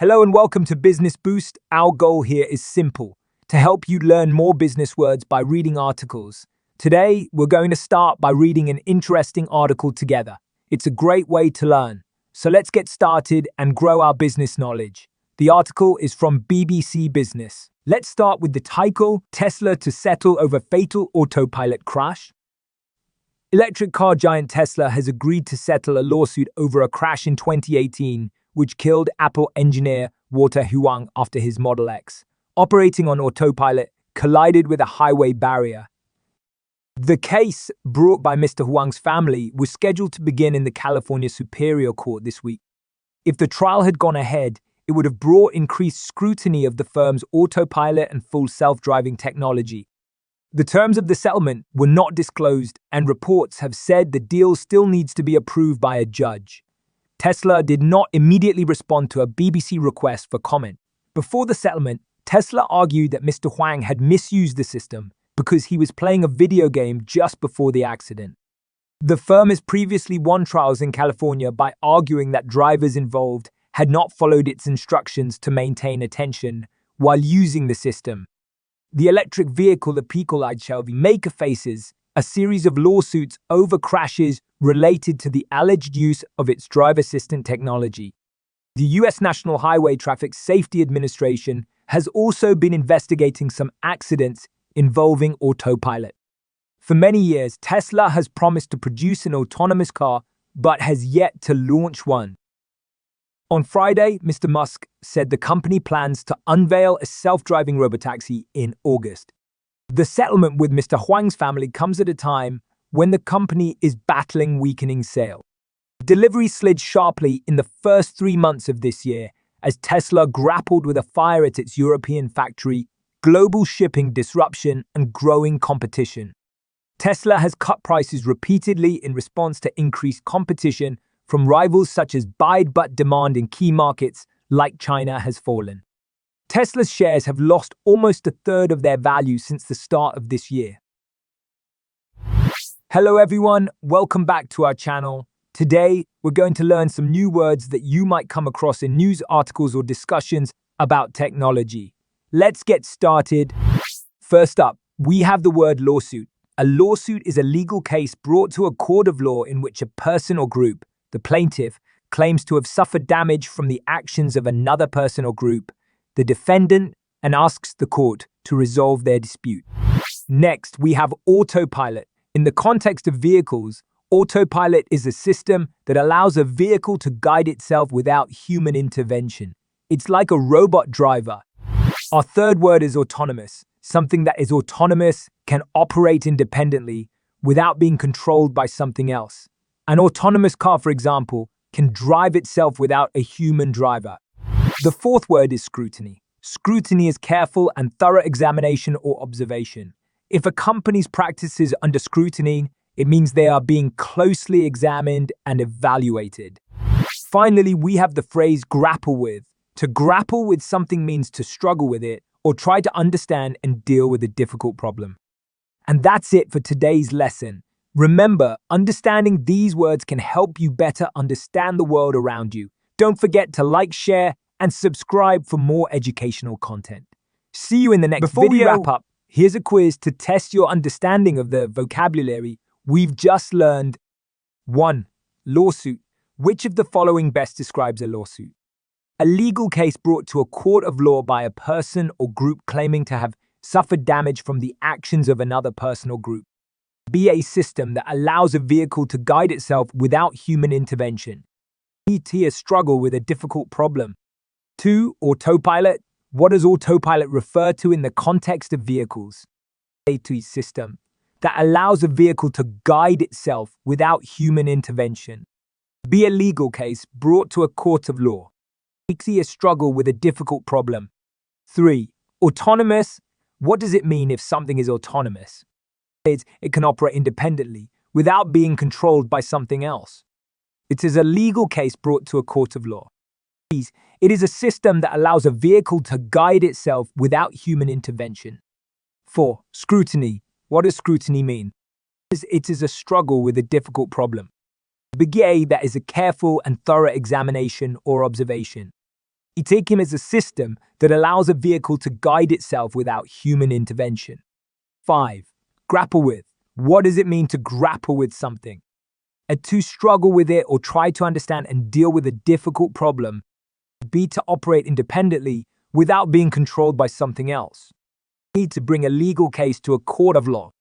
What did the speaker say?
Hello and welcome to Business Boost. Our goal here is simple, to help you learn more business words by reading articles. Today, we're going to start by reading an interesting article together. It's a great way to learn. So let's get started and grow our business knowledge. The article is from BBC Business. Let's start with the title, Tesla to settle over fatal autopilot crash. Electric car giant Tesla has agreed to settle a lawsuit over a crash in 2018, which killed Apple engineer Walter Huang after his Model X, operating on autopilot, collided with a highway barrier. The case, brought by Mr. Huang's family, was scheduled to begin in the California Superior Court this week. If the trial had gone ahead, it would have brought increased scrutiny of the firm's autopilot and full self-driving technology. The terms of the settlement were not disclosed, and reports have said the deal still needs to be approved by a judge. Tesla did not immediately respond to a BBC request for comment. Before the settlement, Tesla argued that Mr. Huang had misused the system because he was playing a video game just before the accident. The firm has previously won trials in California by arguing that drivers involved had not followed its instructions to maintain attention while using the system. The electric vehicle maker faces a series of lawsuits over crashes related to the alleged use of its driver assistant technology. The U.S. National Highway Traffic Safety Administration has also been investigating some accidents involving autopilot. For many years, Tesla has promised to produce an autonomous car, but has yet to launch one. On Friday, Mr. Musk said the company plans to unveil a self-driving robotaxi in August. The settlement with Mr. Huang's family comes at a time when the company is battling weakening sales. Deliveries slid sharply in the first 3 months of this year as Tesla grappled with a fire at its European factory, global shipping disruption, and growing competition. Tesla has cut prices repeatedly in response to increased competition from rivals such as Bide, but demand in key markets like China has fallen. Tesla's shares have lost almost a third of their value since the start of this year. Hello everyone, welcome back to our channel. Today, we're going to learn some new words that you might come across in news articles or discussions about technology. Let's get started. First up, we have the word lawsuit. A lawsuit is a legal case brought to a court of law in which a person or group, the plaintiff, claims to have suffered damage from the actions of another person or group, the defendant, and asks the court to resolve their dispute. Next, we have autopilot. In the context of vehicles, autopilot is a system that allows a vehicle to guide itself without human intervention. It's like a robot driver. Our third word is autonomous. Something that is autonomous can operate independently without being controlled by something else. An autonomous car, for example, can drive itself without a human driver. The fourth word is scrutiny. Scrutiny is careful and thorough examination or observation. If a company's practices are under scrutiny, it means they are being closely examined and evaluated. Finally, we have the phrase grapple with. To grapple with something means to struggle with it or try to understand and deal with a difficult problem. And that's it for today's lesson. Remember, understanding these words can help you better understand the world around you. Don't forget to like, share, and subscribe for more educational content. See you in the next video. Before we wrap up, here's a quiz to test your understanding of the vocabulary we've just learned. 1. Lawsuit. Which of the following best describes a lawsuit? A legal case brought to a court of law by a person or group claiming to have suffered damage from the actions of another person or group. B. A system that allows a vehicle to guide itself without human intervention. C. A struggle with a difficult problem. 2. Autopilot. What does autopilot refer to in the context of vehicles? A. System that allows a vehicle to guide itself without human intervention. B. A legal case brought to a court of law. C. A struggle with a difficult problem. 3. Autonomous. What does it mean if something is autonomous? It can operate independently without being controlled by something else. It is a legal case brought to a court of law. It is a system that allows a vehicle to guide itself without human intervention. 4. Scrutiny. What does scrutiny mean? It is a struggle with a difficult problem. That is a careful and thorough examination or observation. Itekim is a system that allows a vehicle to guide itself without human intervention. 5. Grapple with. What does it mean to grapple with something? To struggle with it or try to understand and deal with a difficult problem. B. To operate independently without being controlled by something else. C. To bring a legal case to a court of law.